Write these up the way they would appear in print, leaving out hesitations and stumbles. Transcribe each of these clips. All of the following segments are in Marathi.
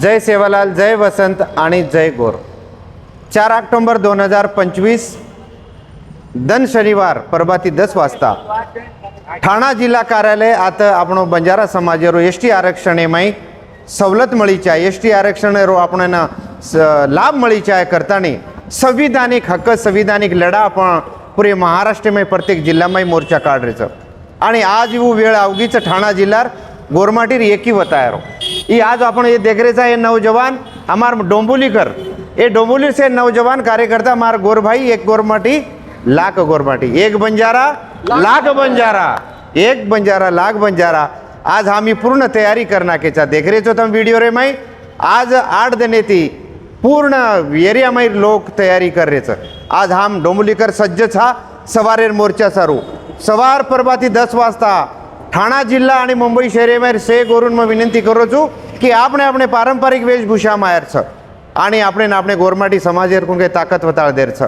जय सेवालाल, जय वसंत आणि जय गोर। 4 ऑक्टोबर 2025 दन शनिवार प्रभाती 10 वाजता ठाणा जिल्हा कार्यालय आता आपण बंजारा समाजरो एसटी आरक्षण में सवलत मळी चाय एसटी आरक्षण रो आपण लाभ मळी चाय करतानी संविधानिक हक्क संविधानिक लढा आपण पूरे महाराष्ट्र में प्रत्येक जिल्हा में मोर्चा काढ रहे आणि आज वो वेळ अवगीच ठाणा जिल्हा गोरमाटीर एकी बताया ये आज अपन ये देख रहे ये नौजवान हमार डोंबुलीकर ये डोंबुली से नौजवान कार्यकर्ता हमार गोर भाई एक गोरमाटी लाख गोरमाटी एक बंजारा लाख बंजारा एक बंजारा लाख बंजारा आज हम पूर्ण तैयारी करना के चा देख रहे तुम वीडियो रे मैं आज 8 दिन थी पूर्ण एरिया में लोग तैयारी कर रहे आज हम डोंबुलीकर सज्ज था सवारेर मोर्चा सारू सवार प्रभाती 10 वाजता ठाणा जिल्हा आणि मुंबई शहर में से गोरून मैं विनंती करो छू कि आपने अपने पारंपरिक वेशभूषा मायर छ आणि आपने गोरमाटी समाजेर कोण ताकद वताळ देर छ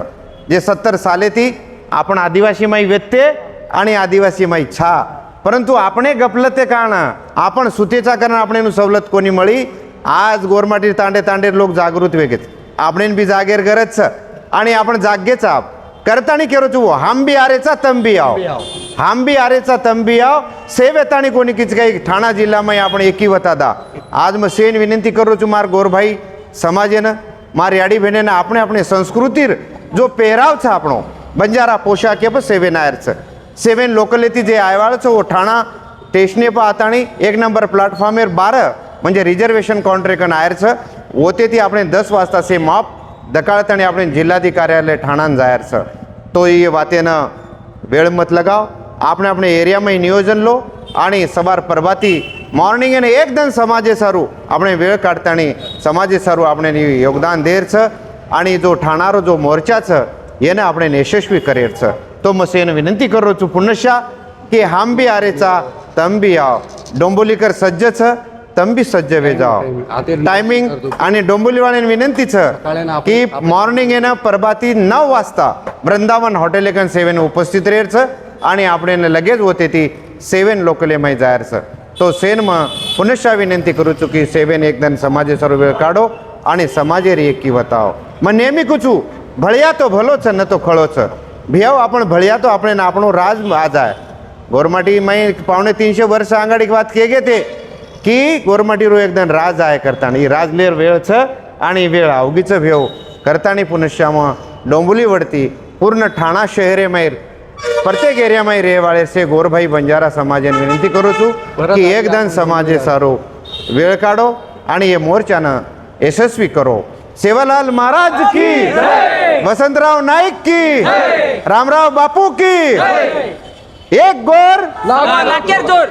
जे 70 साले थी आपण आदिवासी माई व्यत्य आणि आदिवासी माई छा परंतु आपणे गपलते कारण आपण सुतेचा कारण आपणे सवलत कोणी मळी आज गोरमाटी तांडे तांडे लोक जागृत वेगेत आपणे बी जागेर गरज छ आणि आपण जागेचा करतानी केरो छू हम भी आरेचा तम भी आओ हम भी आरेचा तम भी आओ सेवेतानी कोणी किच काही ठाणा जिल्हा में आपण एकी वता दा आज मैं सेन विनंती करो छू मार गोर भाई समाजे न मार याडी बहने न आपने अपने संस्कृतिर जो पहराव छ आपणो बंजारा पोशाक पर सेवेन आयर छ सेवेन लोकलिटी जे आयवाळ छ वो ठाणा स्टेशने पर आतानी 1 नंबर प्लॅटफॉर्मेर 12 म्हणजे रिजर्वेशन कॉन्ट्रॅक्ट आयर छ होते ती आपने 10 वाजता से माप दकाळतानी आपने जिल्हाधिकारी कार्यालय ठाणान जायर छ तो ये बातें न वेळ मत लगाओ आपने अपने एरिया में नियोजन लो आणि सवार प्रभाती मॉर्निंग ने एकदम समाजे सारू अपने वेळ काढतानी समाजे सारू आपने योगदान देर छ आणि जो ठाणारो जो मोर्चा छ येने आपने यशस्वी करेर छ तो मसेन विनंती करो छु पुनश्या कि हम भी आरेचा तम भी आओ डोंबुलीकर सज्ज छ तम भी सज्ज वे जाओ टाइमिंग आणि डोंबुलीवाल्यांनी विनंती छ की मॉर्निंग येना प्रभाती 9 वाजता वृंदावन हॉटेल एकन सेवेन उपस्थित रहेर छ आणि आपणे लगेच होते ती सेवेन लोकले मै जायर छ तो सेन में पुनश्चा विनंती करू छु की सेवेन एकदम समाजे सर्व वेळ काढो आणि समाजेर एकी वताओ मैं नेहमी कुछू भळिया तो भलो छ न तो खळो छ भियाव आपण भळिया तो आपणे आपणो राज आज आहे गोरमाटी में 350 वर्ष आंगाडी बात केगे ते की गोरमाटी रो एकदम राज आहे करतानी राजलेर वेळ छ आणि वेळ अवगीच भेव करतानी पुनश्चा में डोंबुली वडती पूर्ण ठाणा शहरे में प्रत्येक एरिया में रहे वाले से गोर भाई बंजारा समाजे विनंती करू छू कि एकदम समाजे सारो वेळ काढो आणि ये मोर्चा न यशस्वी करो। सेवालाल महाराज की, वसंतराव नाईक की, रामराव बापू की, एक गोर लाखेर जोर।